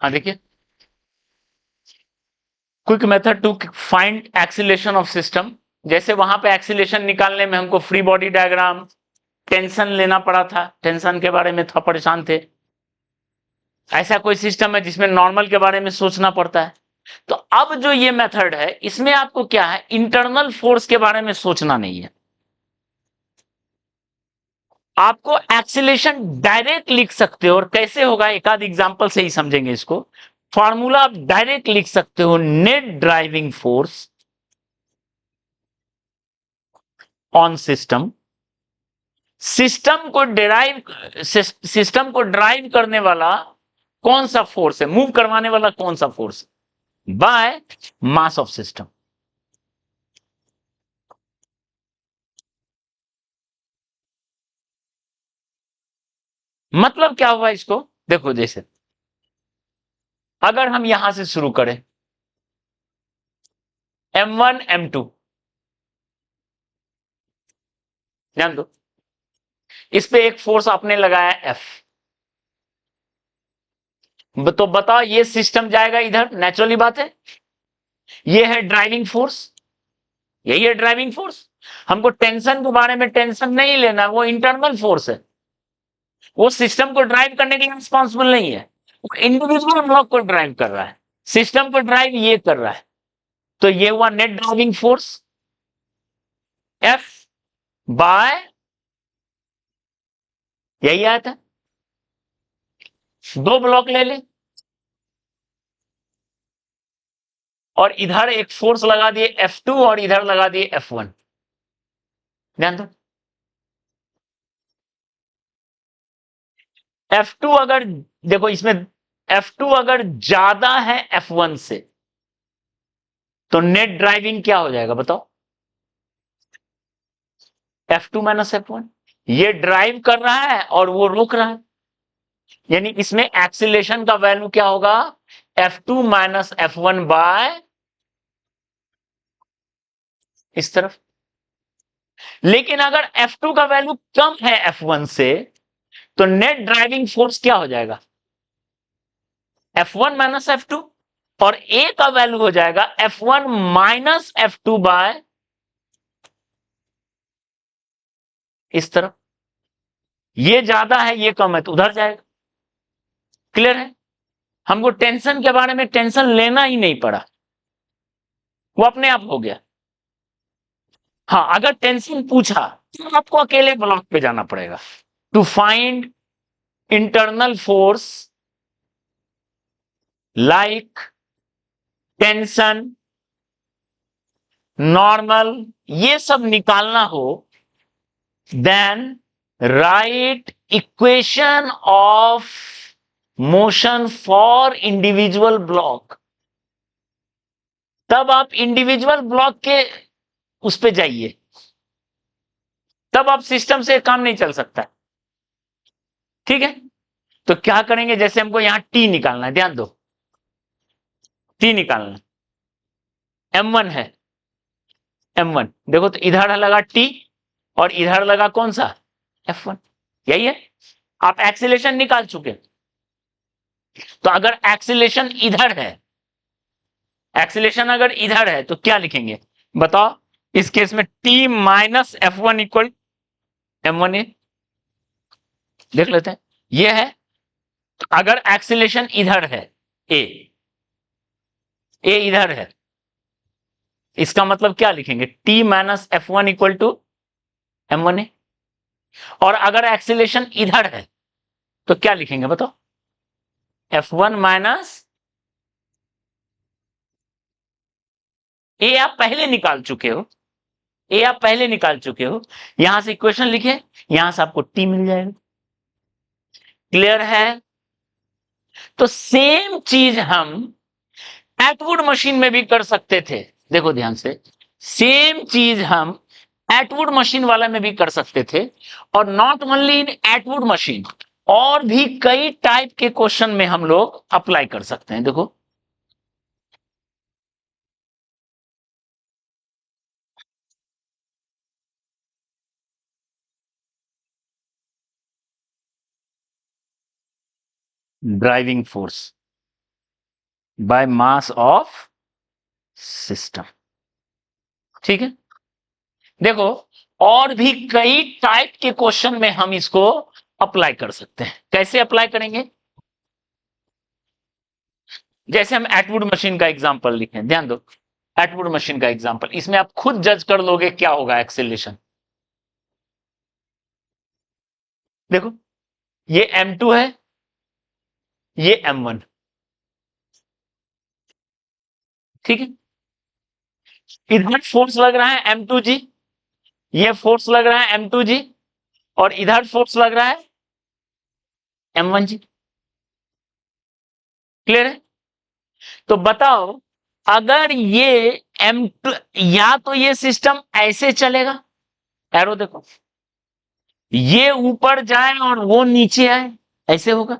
हाँ देखिए, quick method to find acceleration of system. जैसे वहां पे एक्सीलरेशन निकालने में हमको फ्री बॉडी डायग्राम, टेंशन लेना पड़ा था, टेंशन के बारे में थोड़ा परेशान थे। ऐसा कोई सिस्टम है जिसमें नॉर्मल के बारे में सोचना पड़ता है। तो अब जो ये मेथड है, इसमें आपको क्या है, इंटरनल फोर्स के बारे में सोचना नहीं है। आपको एक्सीलरेशन डायरेक्ट लिख सकते हो, और कैसे होगा एक आध एग्जांपल से ही समझेंगे इसको। फॉर्मूला आप डायरेक्ट लिख सकते हो, net driving force on system. System को ड्राइव करने वाला कौन सा फोर्स है, मूव करवाने वाला कौन सा force, by mass of system. मतलब क्या हुआ इसको देखो, जैसे अगर हम यहां से शुरू करें, M1 M2, ध्यान दो, इस पे एक फोर्स आपने लगाया F। तो बताओ ये सिस्टम जाएगा इधर, नेचुरली बात है। ये है ड्राइविंग फोर्स, यही है ड्राइविंग फोर्स। हमको टेंशन के बारे में टेंशन नहीं लेना, वो इंटरनल फोर्स है, वो सिस्टम को ड्राइव करने के लिए रिस्पॉन्सिबल नहीं है, वो इंडिविजुअल ब्लॉक को ड्राइव कर रहा है, सिस्टम को ड्राइव ये कर रहा है। तो ये हुआ net driving force F by, यही आया था। दो ब्लॉक ले ले और इधर एक फोर्स लगा दिए F2 और इधर लगा दिए F1। ध्यान दो, F2 अगर, देखो इसमें F2 अगर ज्यादा है F1 से, तो नेट ड्राइविंग क्या हो जाएगा बताओ, F2 माइनस F1। ये ड्राइव कर रहा है और वो रोक रहा है, यानी इसमें एक्सीलरेशन का वैल्यू क्या होगा, F2 माइनस F1 बाय इस तरफ। लेकिन अगर F2 का वैल्यू कम है F1 से, तो नेट ड्राइविंग फोर्स क्या हो जाएगा, F1 माइनस F2, और A का वैल्यू हो जाएगा F1 माइनस F2 बाय इस तरफ। ये ज्यादा है ये कम है तो उधर जाएगा। क्लियर है, हमको टेंशन के बारे में टेंशन लेना ही नहीं पड़ा, वो अपने आप हो गया। हाँ, अगर टेंशन पूछा तो आपको अकेले ब्लॉक पे जाना पड़ेगा to find internal force like tension, normal, ये सब निकालना हो, then write equation of motion for individual block. तब आप इंडिविजुअल ब्लॉक के उस पे जाइए, तब आप सिस्टम से काम नहीं चल सकता। ठीक है, तो क्या करेंगे, जैसे हमको यहां टी निकालना है, ध्यान दो, टी निकालना M1 है, M1 देखो, तो इधर लगा टी और इधर लगा कौन सा F1, यही है। आप एक्सीलरेशन निकाल चुके, तो अगर एक्सीलरेशन इधर है, एक्सीलरेशन अगर इधर है तो क्या लिखेंगे बताओ, इस केस में T minus F1 equal M1A। देख लेते हैं, ये है। अगर एक्सीलरेशन इधर है, ए ए इधर है, इसका मतलब क्या लिखेंगे, T minus F1 equal to M1A। और अगर एक्सीलरेशन इधर है तो क्या लिखेंगे बताओ, F1 माइनस ए, आप पहले निकाल चुके हो, ए आप पहले निकाल चुके हो, यहां से इक्वेशन लिखे, यहां से आपको टी मिल जाएगा। क्लियर है, तो सेम चीज हम एटवुड मशीन में भी कर सकते थे। देखो ध्यान से, सेम चीज हम एटवुड मशीन वाला में भी कर सकते थे, और not only in Atwood machine, और भी कई टाइप के क्वेश्चन में हम लोग अप्लाई कर सकते हैं। देखो, driving force, by mass of system. ठीक है, देखो और भी कई टाइप के क्वेश्चन में हम इसको अप्लाई कर सकते हैं। कैसे अप्लाई करेंगे? जैसे हम एटवुड मशीन का एग्जांपल लिखें, ध्यान दो, एटवुड मशीन का एग्जांपल, इसमें आप खुद जज कर लोगे क्या होगा एक्सेलरेशन। देखो ये M2 है, ये M1, ठीक है, इधर फोर्स लग रहा है M2G, ये फोर्स लग रहा है M2G, और इधर फोर्स लग रहा है M1G। क्लियर है? तो बताओ, अगर ये M2, या तो ये सिस्टम ऐसे चलेगा, एरो देखो, ये ऊपर जाए और वो नीचे आए, ऐसे होगा।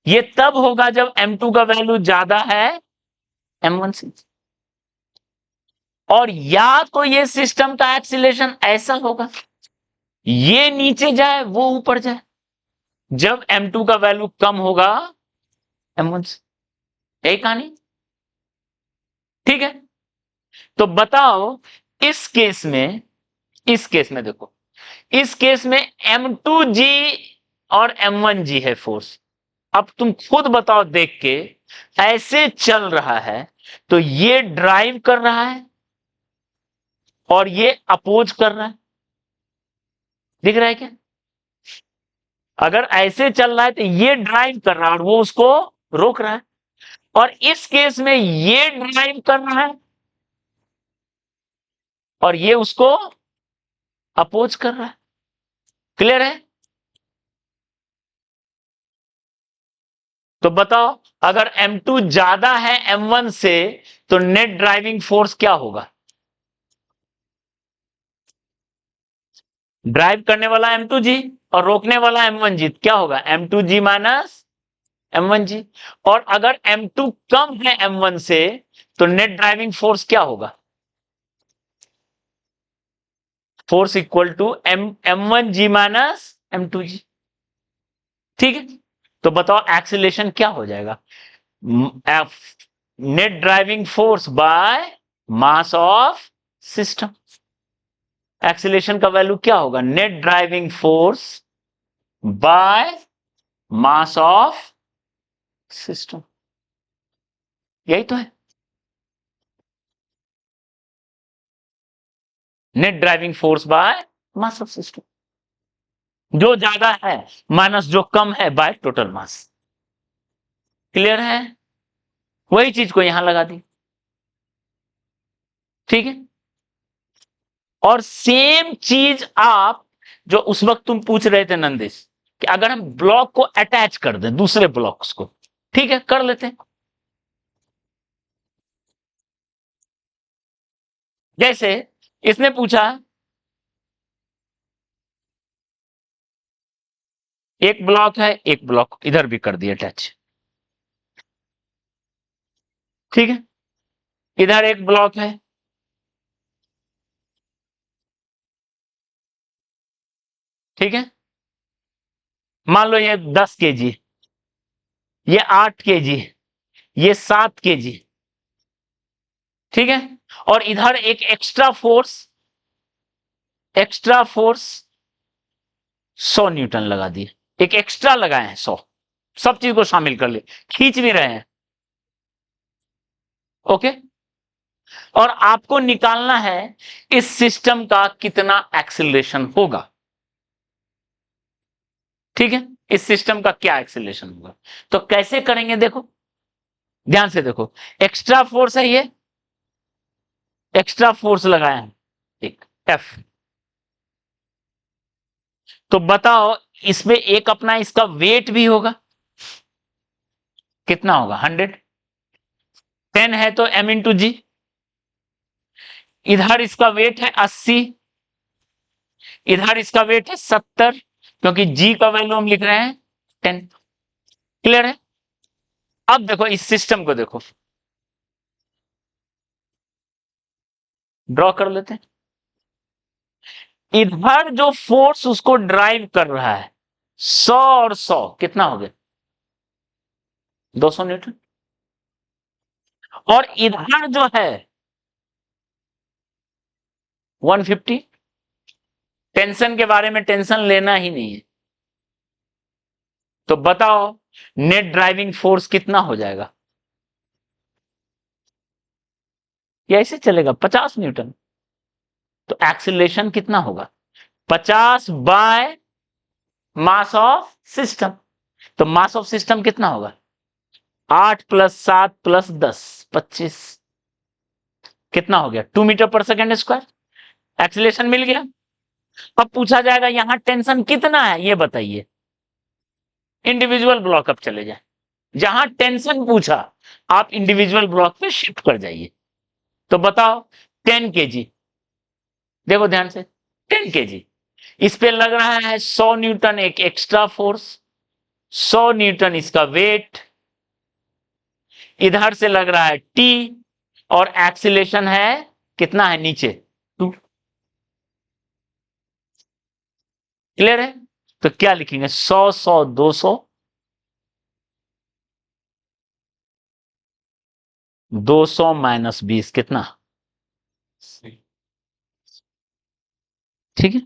ये तब होगा जब M2 का वैल्यू ज्यादा है M1 से। और या तो ये सिस्टम का एक्सीलरेशन ऐसा होगा, ये नीचे जाए वो ऊपर जाए, जब M2 का वैल्यू कम होगा M1 से। यही कहानी, ठीक है। तो बताओ इस केस में, इस केस में देखो, इस केस में M2G और M1G है फोर्स। अब तुम खुद बताओ देख के, ऐसे चल रहा है तो ये ड्राइव कर रहा है और ये अपोज कर रहा है, दिख रहा है क्या? अगर ऐसे चल रहा है तो ये ड्राइव कर रहा है और वो उसको रोक रहा है, और इस केस में ये ड्राइव कर रहा है और ये उसको अपोज कर रहा है। क्लियर है? तो बताओ, अगर M2 ज्यादा है M1 से तो नेट ड्राइविंग फोर्स क्या होगा? ड्राइव करने वाला M2G और रोकने वाला M1G, क्या होगा? M2G minus M1G। और अगर M2 कम है M1 से तो नेट ड्राइविंग फोर्स क्या होगा? Force equal to M1G minus M2G। ठीक है, तो बताओ एक्सीलरेशन क्या हो जाएगा? Net driving force by mass of system. Acceleration का वैल्यू क्या होगा? Net driving force by mass of system. यही तो है, net driving force by mass of system. जो ज्यादा है माइनस जो कम है बाय टोटल मास। क्लियर है? वही चीज को यहां लगा दी, ठीक है। और सेम चीज आप जो उस वक्त तुम पूछ रहे थे नंदिश, कि अगर हम ब्लॉक को अटैच कर दें दूसरे ब्लॉक्स को, ठीक है, कर लेते हैं। जैसे इसने पूछा एक ब्लॉक है, एक ब्लॉक इधर भी कर दिया अटैच, ठीक है, इधर एक ब्लॉक है, ठीक है, मान लो ये 10 kg, ये 8 kg, ये 7 kg, ठीक है, और इधर एक एक्स्ट्रा फोर्स 100 न्यूटन लगा दिए, एक एक्स्ट्रा लगाए हैं 100, सब चीज को शामिल कर ले, खींच भी रहे हैं, ओके। और आपको निकालना है इस सिस्टम का कितना एक्सीलरेशन होगा, ठीक है, इस सिस्टम का क्या एक्सीलरेशन होगा। तो कैसे करेंगे देखो, ध्यान से देखो, एक्स्ट्रा फोर्स है, ये एक्स्ट्रा फोर्स लगाए हैं एक F। तो बताओ इसमें एक अपना इसका वेट भी होगा, कितना होगा? 100। 10 है तो M×G, इधर इसका वेट है 80, इधर इसका वेट है 70, क्योंकि G का वैल्यू हम लिख रहे हैं 10। क्लियर है? अब देखो इस सिस्टम को देखो, ड्रॉ कर लेते हैं। इधर जो फोर्स उसको ड्राइव कर रहा है 100 और 100 कितना हो गया? 200 न्यूटन। और इधर जो है 150। टेंशन के बारे में टेंशन लेना ही नहीं है। तो बताओ नेट ड्राइविंग फोर्स कितना हो जाएगा? ये ऐसे चलेगा 50 न्यूटन। तो एक्सीलरेशन कितना होगा? 50 बाय मास ऑफ सिस्टम। तो मास ऑफ सिस्टम कितना होगा? 8 प्लस 7 प्लस 10 25। कितना हो गया? 2 मीटर पर सेकेंड स्क्वायर। एक्सीलरेशन मिल गया। अब पूछा जाएगा यहां टेंशन कितना है ये बताइए। इंडिविजुअल ब्लॉक अब चले जाए। जहां टेंशन पूछा आप इंडिविजुअल ब्लॉक पे शिफ्ट कर जाइए। तो बताओ 10 केजी। देखो ध्यान से 10 केजी। इस पे लग रहा है 100 न्यूटन एक एक्स्ट्रा फोर्स। 100 न्यूटन इसका वेट। इधर से लग रहा है टी। और एक्सीलेशन है कितना है नीचे 2। क्लियर है? तो क्या लिखेंगे? 100 100 200। 200 माइनस 20 कितना? ठीक है।